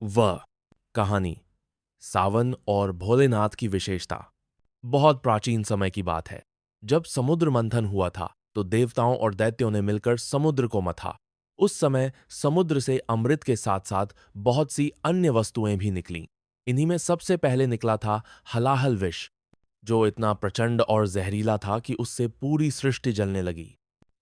वह कहानी सावन और भोलेनाथ की विशेषता। बहुत प्राचीन समय की बात है। जब समुद्र मंथन हुआ था तो देवताओं और दैत्यों ने मिलकर समुद्र को मथा। उस समय समुद्र से अमृत के साथ साथ बहुत सी अन्य वस्तुएं भी निकलीं। इन्हीं में सबसे पहले निकला था हलाहल विष, जो इतना प्रचंड और जहरीला था कि उससे पूरी सृष्टि जलने लगी।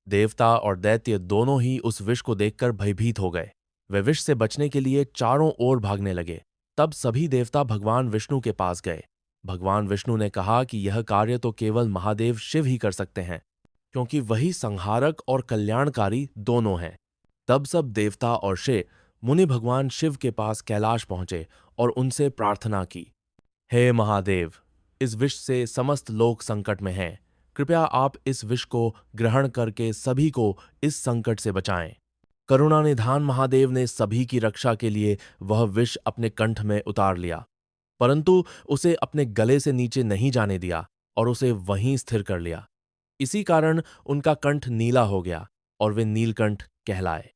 देवता और दैत्य दोनों ही उस विष को देखकर भयभीत हो गए। वे विष से बचने के लिए चारों ओर भागने लगे। तब सभी देवता भगवान विष्णु के पास गए। भगवान विष्णु ने कहा कि यह कार्य तो केवल महादेव शिव ही कर सकते हैं, क्योंकि वही संहारक और कल्याणकारी दोनों हैं। तब सब देवता और ऋषि मुनि भगवान शिव के पास कैलाश पहुंचे और उनसे प्रार्थना की। हे महादेव, इस विष से समस्त लोग संकट में हैं। कृपया आप इस विष को ग्रहण करके सभी को इस संकट से बचाएं। करुणा निधान महादेव ने सभी की रक्षा के लिए वह विष अपने कंठ में उतार लिया, परंतु उसे अपने गले से नीचे नहीं जाने दिया और उसे वहीं स्थिर कर लिया। इसी कारण उनका कंठ नीला हो गया और वे नीलकंठ कहलाए।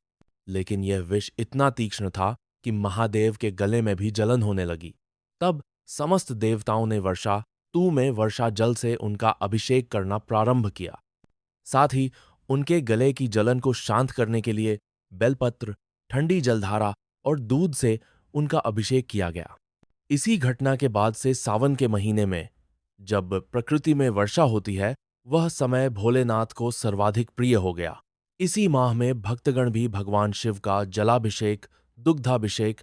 लेकिन यह विष इतना तीक्ष्ण था कि महादेव के गले में भी जलन होने लगी। तब समस्त देवताओं ने वर्षा तू में वर्षा जल से उनका अभिषेक करना प्रारंभ किया। साथ ही उनके गले की जलन को शांत करने के लिए बेलपत्र, ठंडी जलधारा और दूध से उनका अभिषेक किया गया। इसी घटना के बाद से सावन के महीने में, जब प्रकृति में वर्षा होती है, वह समय भोलेनाथ को सर्वाधिक प्रिय हो गया। इसी माह में भक्तगण भी भगवान शिव का जलाभिषेक, दुग्धाभिषेक,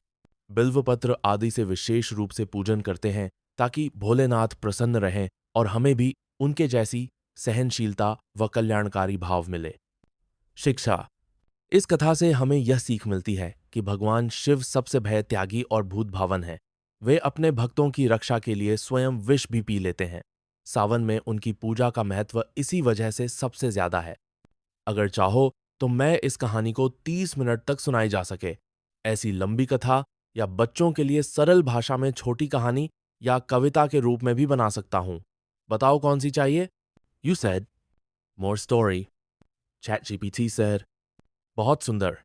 बिल्वपत्र आदि से विशेष रूप से पूजन करते हैं, ताकि भोलेनाथ प्रसन्न रहें और हमें भी उनके जैसी सहनशीलता व कल्याणकारी भाव मिले। शिक्षा। इस कथा से हमें यह सीख मिलती है कि भगवान शिव सबसे भय त्यागी और भूत भावन है। वे अपने भक्तों की रक्षा के लिए स्वयं विष भी पी लेते हैं। सावन में उनकी पूजा का महत्व इसी वजह से सबसे ज्यादा है। अगर चाहो तो मैं इस कहानी को 30 मिनट तक सुनाई जा सके। ऐसी लंबी कथा या बच्चों के लिए सरल भाषा में छोटी कहानी या कविता के रूप में भी बना सकता हूं। बताओ कौन सी चाहिए? You said more story. ChatGPT said, बहुत सुंदर।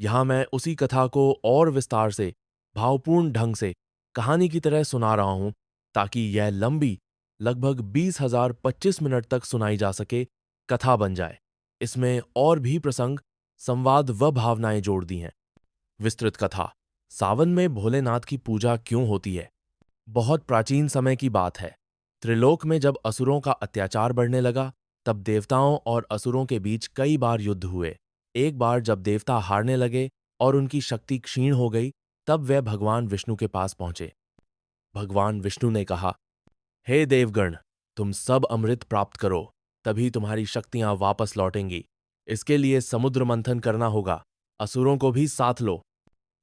यहां मैं उसी कथा को और विस्तार से, भावपूर्ण ढंग से कहानी की तरह सुना रहा हूं, ताकि यह लंबी, लगभग 20,025 मिनट तक सुनाई जा सके कथा बन जाए। इसमें और भी प्रसंग, संवाद व भावनाएं जोड़ दी हैं। विस्तृत कथा। सावन में भोलेनाथ की पूजा क्यों होती है? बहुत प्राचीन समय की बात है। त्रिलोक में जब असुरों का अत्याचार बढ़ने लगा, तब देवताओं और असुरों के बीच कई बार युद्ध हुए। एक बार जब देवता हारने लगे और उनकी शक्ति क्षीण हो गई, तब वे भगवान विष्णु के पास पहुंचे। भगवान विष्णु ने कहा, हे देवगण, तुम सब अमृत प्राप्त करो, तभी तुम्हारी शक्तियां वापस लौटेंगी। इसके लिए समुद्र मंथन करना होगा। असुरों को भी साथ लो।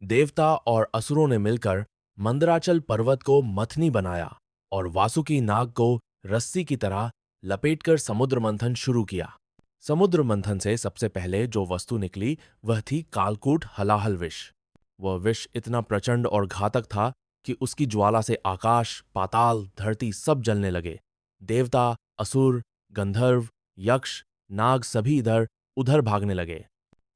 देवता और असुरों ने मिलकर मंदराचल पर्वत को मथनी बनाया और वासुकी नाग को रस्सी की तरह लपेटकर समुद्र मंथन शुरू किया। समुद्र मंथन से सबसे पहले जो वस्तु निकली वह थी कालकूट हलाहल विष। वह विष इतना प्रचंड और घातक था कि उसकी ज्वाला से आकाश, पाताल, धरती सब जलने लगे। देवता, असुर, गंधर्व, यक्ष, नाग सभी इधर उधर भागने लगे।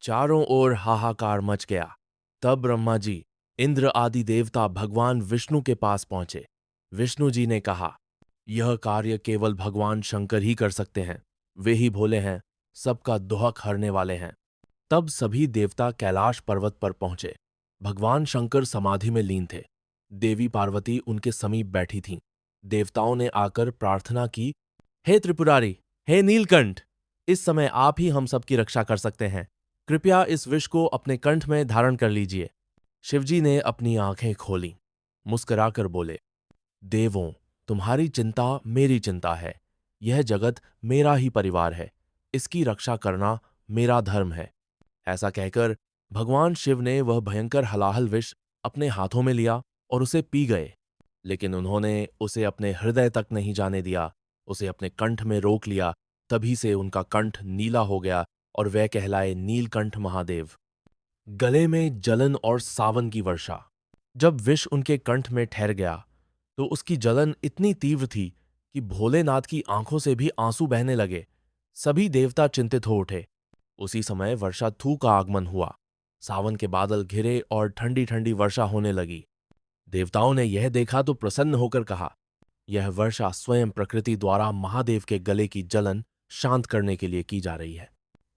चारों ओर हाहाकार मच गया। तब ब्रह्मा जी, इंद्र आदि देवता भगवान विष्णु के पास पहुंचे। विष्णु जी ने कहा, यह कार्य केवल भगवान शंकर ही कर सकते हैं। वे ही भोले हैं, सबका दुहक हरने वाले हैं। तब सभी देवता कैलाश पर्वत पर पहुंचे। भगवान शंकर समाधि में लीन थे। देवी पार्वती उनके समीप बैठी थीं। देवताओं ने आकर प्रार्थना की, हे त्रिपुरारी, हे नीलकंठ, इस समय आप ही हम सबकी रक्षा कर सकते हैं। कृपया इस विष को अपने कंठ में धारण कर लीजिए। शिवजी ने अपनी आंखें खोलीं, मुस्कुराकर बोले, देवों, तुम्हारी चिंता मेरी चिंता है। यह जगत मेरा ही परिवार है। इसकी रक्षा करना मेरा धर्म है। ऐसा कहकर भगवान शिव ने वह भयंकर हलाहल विष अपने हाथों में लिया और उसे पी गए। लेकिन उन्होंने उसे अपने हृदय तक नहीं जाने दिया, उसे अपने कंठ में रोक लिया। तभी से उनका कंठ नीला हो गया और वह कहलाए नीलकंठ महादेव। गले में जलन और सावन की वर्षा। जब विष उनके कंठ में ठहर गया तो उसकी जलन इतनी तीव्र थी कि भोलेनाथ की आंखों से भी आंसू बहने लगे। सभी देवता चिंतित हो उठे। उसी समय वर्षा थू का आगमन हुआ। सावन के बादल घिरे और ठंडी ठंडी वर्षा होने लगी। देवताओं ने यह देखा तो प्रसन्न होकर कहा, यह वर्षा स्वयं प्रकृति द्वारा महादेव के गले की जलन शांत करने के लिए की जा रही है।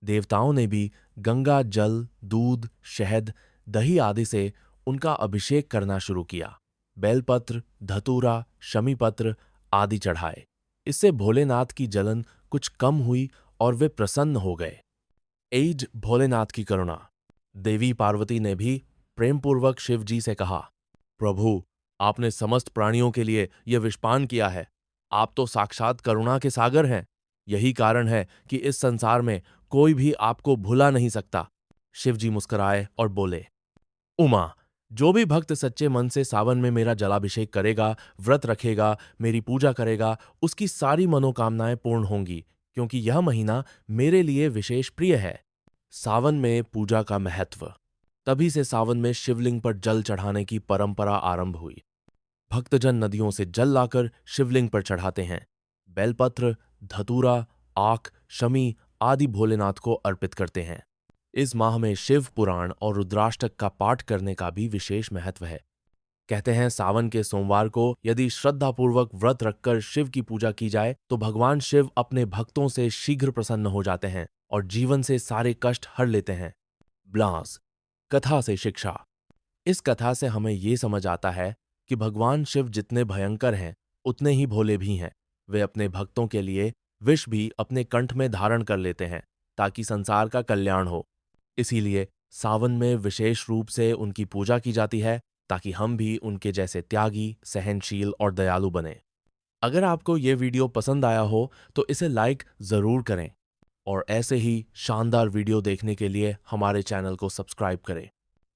देवताओं ने भी गंगा जल, दूध, शहद, दही आदि से उनका अभिषेक करना शुरू किया। बेलपत्र, धतूरा, शमीपत्र आदि चढ़ाए। इससे भोलेनाथ की जलन कुछ कम हुई और वे प्रसन्न हो गए। एज भोलेनाथ की करुणा। देवी पार्वती ने भी प्रेमपूर्वक शिव जी से कहा, प्रभु, आपने समस्त प्राणियों के लिए यह विषपान किया है। आप तो साक्षात करुणा के सागर हैं। यही कारण है कि इस संसार में कोई भी आपको भुला नहीं सकता। शिव जी मुस्कुराए और बोले, उमा, जो भी भक्त सच्चे मन से सावन में मेरा जलाभिषेक करेगा, व्रत रखेगा, मेरी पूजा करेगा, उसकी सारी मनोकामनाएं पूर्ण होंगी, क्योंकि यह महीना मेरे लिए विशेष प्रिय है। सावन में पूजा का महत्व। तभी से सावन में शिवलिंग पर जल चढ़ाने की परंपरा आरंभ हुई। भक्तजन नदियों से जल लाकर शिवलिंग पर चढ़ाते हैं। बेलपत्र, धतूरा, आक, शमी आदि भोलेनाथ को अर्पित करते हैं। इस माह में शिव पुराण और रुद्राष्टक का पाठ करने का भी विशेष महत्व है। कहते हैं सावन के सोमवार को यदि श्रद्धापूर्वक व्रत रखकर शिव की पूजा की जाए तो भगवान शिव अपने भक्तों से शीघ्र प्रसन्न हो जाते हैं और जीवन से सारे कष्ट हर लेते हैं। ब्लास कथा से शिक्षा। इस कथा से हमें ये समझ आता है कि भगवान शिव जितने भयंकर हैं उतने ही भोले भी हैं। वे अपने भक्तों के लिए विष भी अपने कंठ में धारण कर लेते हैं ताकि संसार का कल्याण हो। इसीलिए सावन में विशेष रूप से उनकी पूजा की जाती है ताकि हम भी उनके जैसे त्यागी, सहनशील और दयालु बने। अगर आपको ये वीडियो पसंद आया हो तो इसे लाइक जरूर करें और ऐसे ही शानदार वीडियो देखने के लिए हमारे चैनल को सब्सक्राइब करें।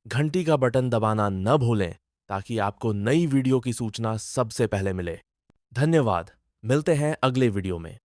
घंटी का बटन दबाना न भूलें ताकि आपको नई वीडियो की सूचना सबसे पहले मिले। धन्यवाद। मिलते हैं अगले वीडियो में।